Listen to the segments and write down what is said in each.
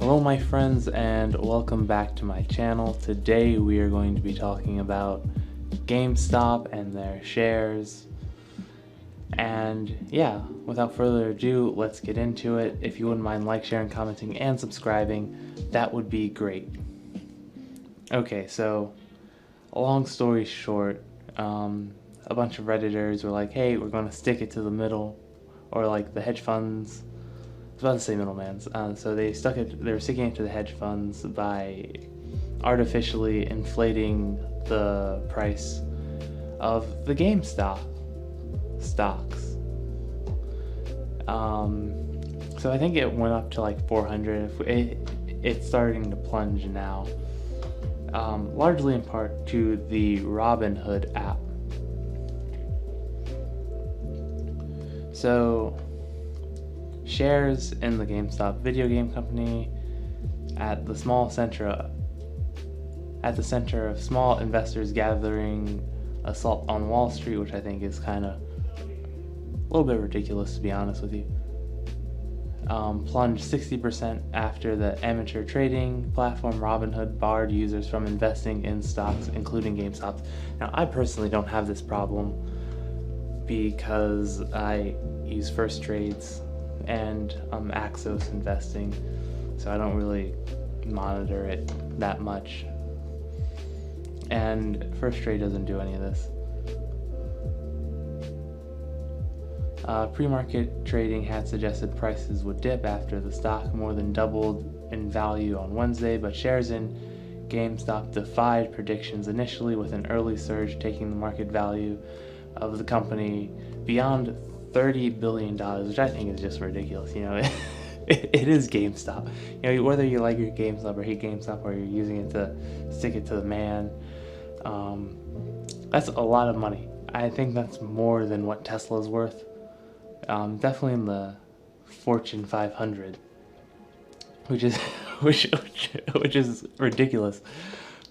Hello my friends and welcome back to my channel. Today we are going to be talking about GameStop and their shares. And yeah, without further ado, let's get into it. If you wouldn't mind sharing, commenting, and subscribing, that would be great. Okay, so long story short, a bunch of Redditors were like, hey, we're going to stick it to the middle, or like the hedge funds. I was about to say middlemans. So they were sticking it to the hedge funds by artificially inflating the price of the GameStop stocks. So I think it went up to like 400. It's starting to plunge now, largely in part to the Robinhood app. So shares in the GameStop video game company at the center of small investors gathering assault on Wall Street, which I think is kind of a little bit ridiculous, to be honest with you. Plunged 60% after the amateur trading platform Robinhood barred users from investing in stocks, including GameStop. Now, I personally don't have this problem because I use First Trades and Axos investing, so I don't really monitor it that much. And First Trade doesn't do any of this. Pre-market trading had suggested prices would dip after the stock more than doubled in value on Wednesday, but shares in GameStop defied predictions initially, with an early surge taking the market value of the company beyond $30 billion, which I think is just ridiculous. You know, it is GameStop. You know, whether you like your GameStop or hate GameStop, or you're using it to stick it to the man, that's a lot of money. I think that's more than what Tesla's worth. Definitely in the Fortune 500, which is which is ridiculous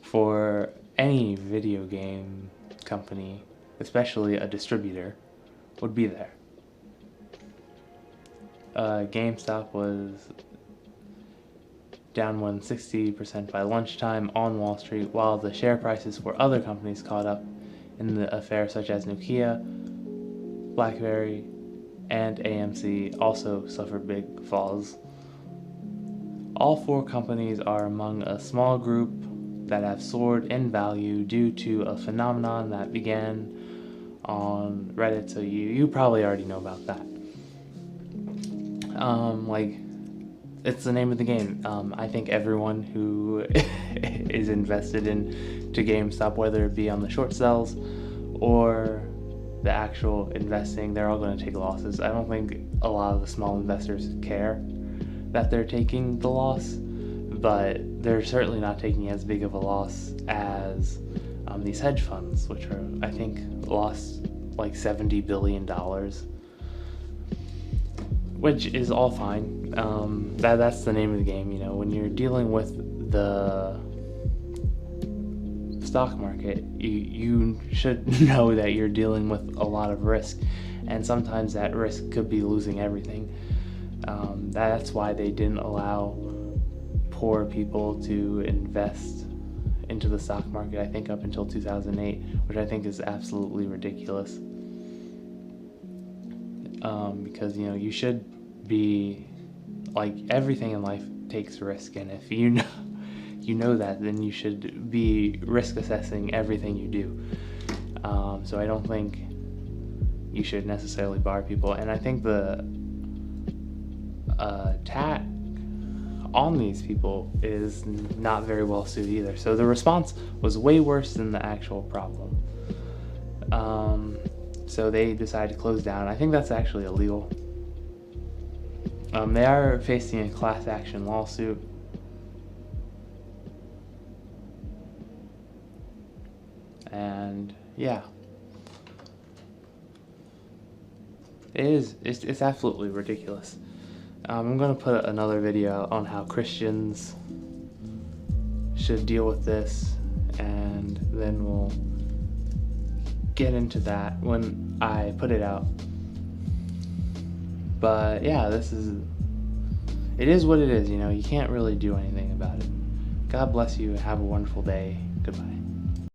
for any video game company, especially a distributor, would be there. GameStop was down more than 60% by lunchtime on Wall Street, while the share prices for other companies caught up in the affair, such as Nokia, BlackBerry, and AMC also suffered big falls. All four companies are among a small group that have soared in value due to a phenomenon that began on Reddit, so you probably already know about that. It's the name of the game. I think everyone who is invested into GameStop, whether it be on the short sells or the actual investing, they're all going to take losses. I don't think a lot of the small investors care that they're taking the loss, but they're certainly not taking as big of a loss as these hedge funds, which are, I think, lost like $70 billion, which is all fine. That's the name of the game. You know, when you're dealing with the stock market, you should know that you're dealing with a lot of risk, and sometimes that risk could be losing everything. That's why they didn't allow poor people to invest into the stock market, I think, up until 2008, which I think is absolutely ridiculous. Because, you know, you should be, like, everything in life takes risk, and if you know that, then you should be risk assessing everything you do. So I don't think you should necessarily bar people, and I think the attack on these people is not very well suited either. So the response was way worse than the actual problem. So they decided to close down. I think that's actually illegal. They are facing a class action lawsuit. And yeah, it's absolutely ridiculous. I'm going to put another video on how Christians should deal with this, and then we'll get into that when I put it out. But yeah, it is what it is, you know, you can't really do anything about it. God bless you and have a wonderful day. Goodbye.